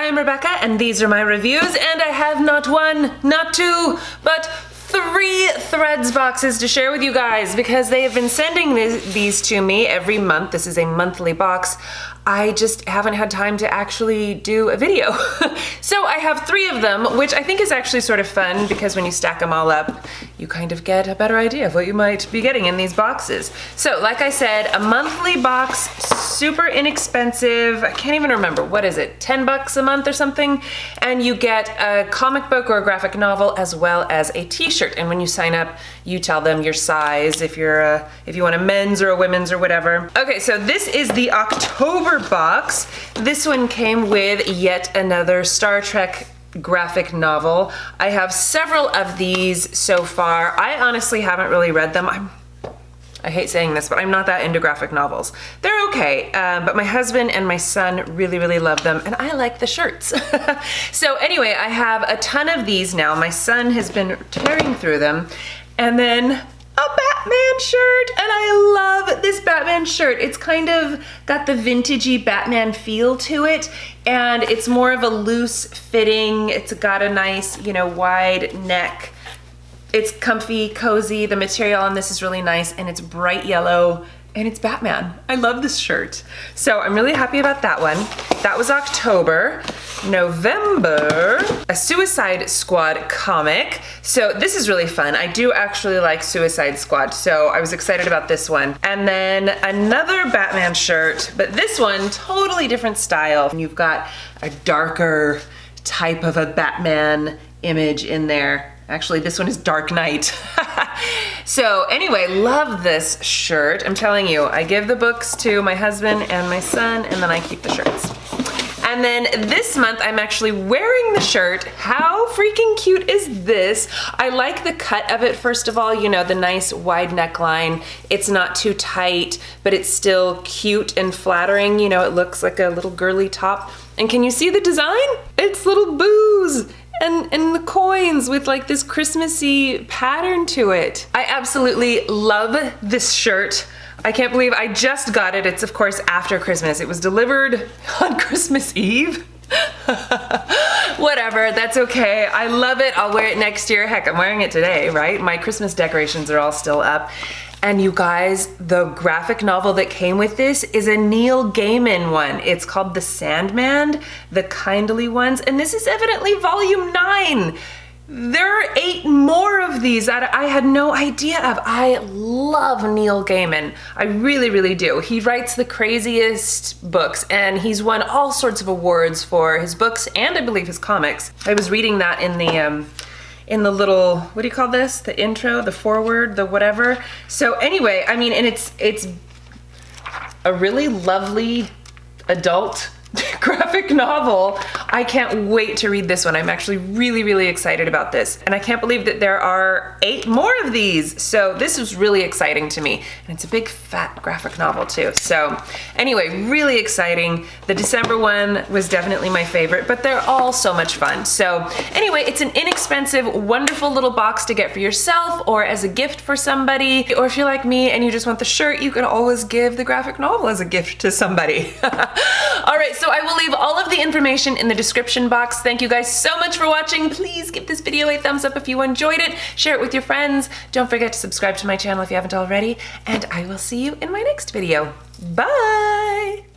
I'm Rebecca and these are my reviews, and I have not one, not two, but 3 Threads boxes to share with you guys because they have been sending these to me every month. This is a monthly box. I just haven't had time to actually do a video. So I have 3 of them, which I think is actually sort of fun because when you stack them all up, you kind of get a better idea of what you might be getting in these boxes. So like I said, a monthly box, super inexpensive. I can't even remember, what is it, 10 bucks a month or something? And you get a comic book or a graphic novel as well as a t-shirt. And when you sign up, you tell them your size, if you want a men's or a women's or whatever. Okay, so this is the October box. This one came with yet another Star Trek graphic novel. I have several of these so far. I honestly haven't really read them. I hate saying this, but I'm not that into graphic novels. They're okay, but my husband and my son really, really love them, and I like the shirts. So anyway, I have a ton of these now. My son has been tearing through them, and then a Batman shirt, and I love this Batman shirt. It's kind of got the vintagey Batman feel to it, and it's more of a loose fitting. It's got a nice, wide neck. It's comfy, cozy. The material on this is really nice, and it's bright yellow, and it's Batman. I love this shirt. So I'm really happy about that one. That was October. November, a Suicide Squad comic. So this is really fun. I do actually like Suicide Squad, so I was excited about this one. And then another Batman shirt, but this one, totally different style. And you've got a darker type of a Batman image in there. Actually, this one is Dark Knight. So anyway, love this shirt. I'm telling you, I give the books to my husband and my son, and then I keep the shirts. And then this month, I'm actually wearing the shirt. How freaking cute is this? I like the cut of it, first of all, the nice wide neckline. It's not too tight, but it's still cute and flattering. It looks like a little girly top. And can you see the design? It's little boos and the coins with like this Christmassy pattern to it. I absolutely love this shirt. I can't believe I just got it. It's of course after Christmas. It was delivered on Christmas Eve. Whatever, that's okay. I love it. I'll wear it next year. Heck, I'm wearing it today, right? My Christmas decorations are all still up. And you guys, the graphic novel that came with this is a Neil Gaiman one. It's called The Sandman, The Kindly Ones, and this is evidently volume 9. There are 8 more of these that I had no idea of. I love Neil Gaiman. I really, really do. He writes the craziest books, and he's won all sorts of awards for his books and I believe his comics. I was reading that in the little, what do you call this? The intro, the foreword, the whatever. So anyway, I mean, and it's a really lovely adult graphic novel. I can't wait to read this one. I'm actually really, really excited about this. And I can't believe that there are 8 more of these. So this is really exciting to me. And it's a big fat graphic novel too. So anyway, really exciting. The December one was definitely my favorite, but they're all so much fun. So anyway, it's an inexpensive, wonderful little box to get for yourself or as a gift for somebody. Or if you're like me and you just want the shirt, you can always give the graphic novel as a gift to somebody. All right, so I will leave all of the information in the description box. Thank you guys so much for watching. Please give this video a thumbs up if you enjoyed it. Share it with your friends. Don't forget to subscribe to my channel if you haven't already. And I will see you in my next video. Bye!